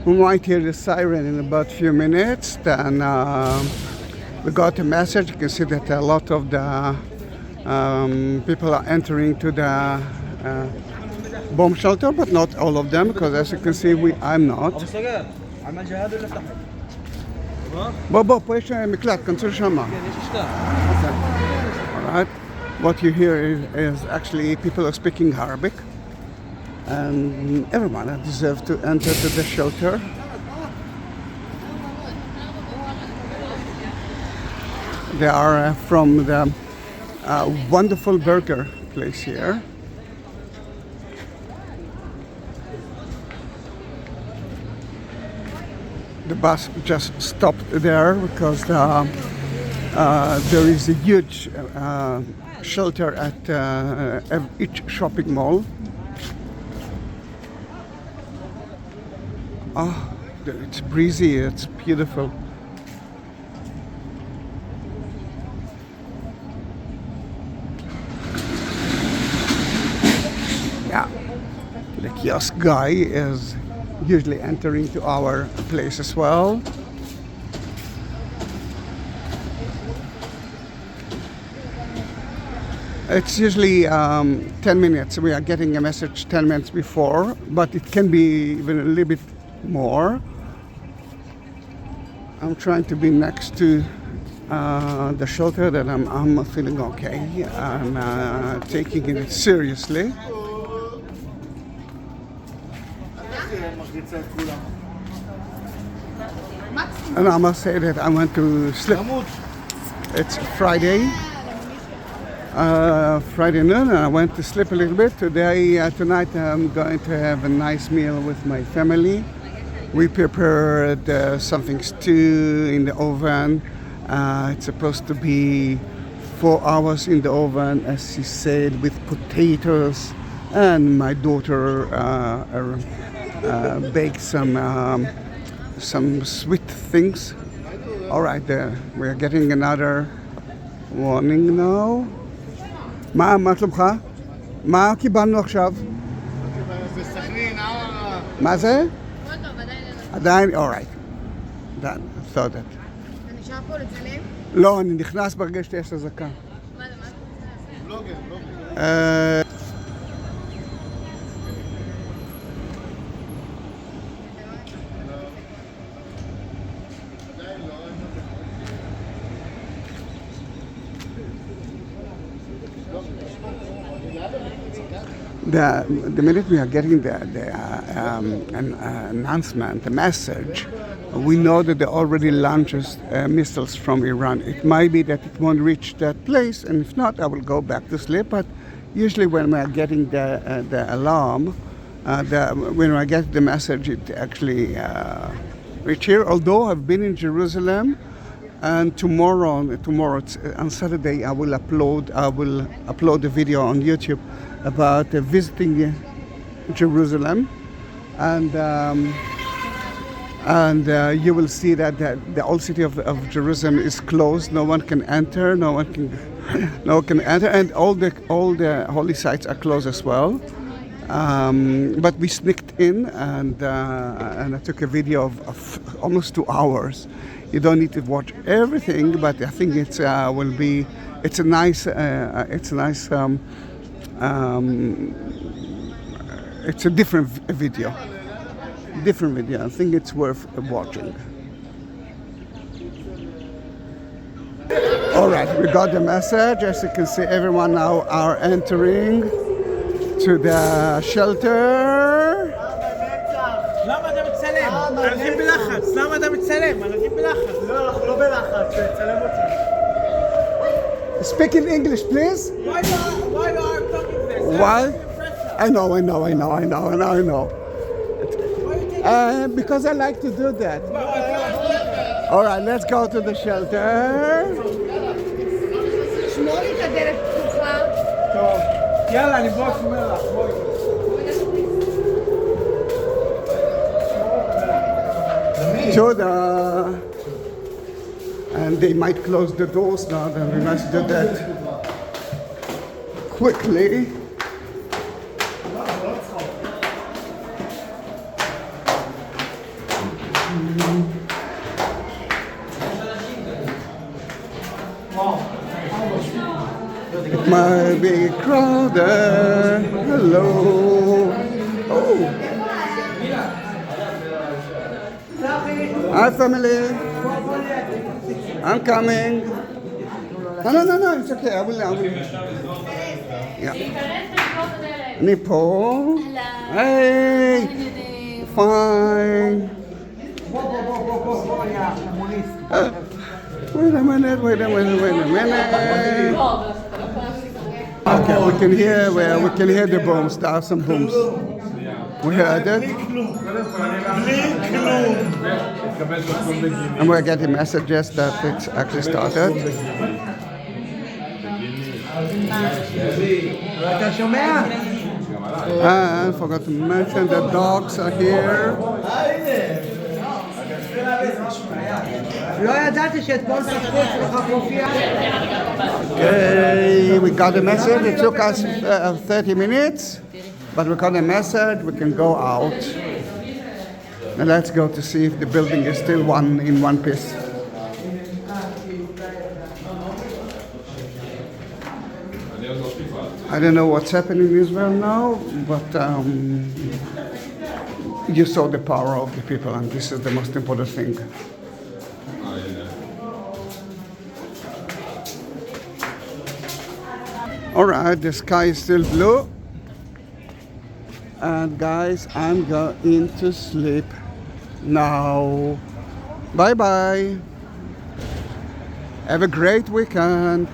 We might hear the siren in about a few minutes. Then we got a message. You can see that a lot of the people are entering to the bomb shelter, but not all of them, because as you can see, I'm not. בוא, פה יש מקלט, כנסו שמה. Alright. What you hear is actually people are speaking Arabic, and everyone deserves to enter to the shelter. They are from the wonderful burger place here. The bus just stopped there because there is a huge shelter at each shopping mall. Oh, it's breezy, it's beautiful. Yeah, the kiosk guy is usually entering to our place as well. It's usually 10 minutes. We are getting a message 10 minutes before, but it can be even a little bit more. I'm trying to be next to the shelter, that I'm feeling okay. I'm taking it seriously. And I must say that I went to sleep. It's Friday noon, and I went to sleep a little bit. Tonight I'm going to have a nice meal with my family. We prepared something stew in the oven. It's supposed to be 4 hours in the oven, as she said, with potatoes. And my daughter baked some sweet things. All right, we are getting another warning now. מה שלומך? מה קיבלנו עכשיו? בסכנין, ערערה. מה זה? לא טוב, עדיין. עדיין? All right. Done. I thought that. אתה נשאר פה לצלם? לא, אני נכנס ברגע שיש אזעקה. מה אתה רוצה? בלוגר. The minute we are getting the announcement, the message, we know that they already launched missiles from Iran. It might be that it won't reach that place, and if not, I will go back to sleep. But usually when we are getting the alarm, when I get the message, it actually reach here. Although I've been in Jerusalem, and tomorrow, on Saturday, I will upload a video on YouTube about visiting Jerusalem, and you will see that the old city of Jerusalem is closed. No one can enter. No one can enter, and all the holy sites are closed as well. But we sneaked in, and I took a video of almost 2 hours. You don't need to watch everything, but I think it's a nice it's a different video. I think it's worth watching. All right, we got the message. As you can see, everyone now are entering to the shelter. למה אתה מצלם? אנשים בלחץ. למה אתה מצלם? אנשים בלחץ. לא, אנחנו לא בלחץ. צלם אותי. Speak in English, please. Why are you talking this? Why? I know. Because I like to do that. All right, let's go to the shelter. שמור לי את הדלת פתוחה. טוב. יאללה, אני בוא שומר לך. בואי. Toda. And they might close the doors now, then we must do that quickly. It might be crowded. Hello. Oh. Hi, family. I'm coming. No, it's okay. I will. Yeah. אני פה. היי. Fine. Wait a minute. Okay, we can hear the booms. There are some booms. We heard it. And we're getting messages that it's actually started. And I forgot to mention the dogs are here. Okay, we got a message. It took us 30 minutes, but we got a message. We can go out. And let's go to see if the building is still in one piece. I don't know what's happening in Israel now, but you saw the power of the people, and this is the most important thing. All right, the sky is still blue. And guys, I'm going to sleep now. Bye-bye. Have a great weekend.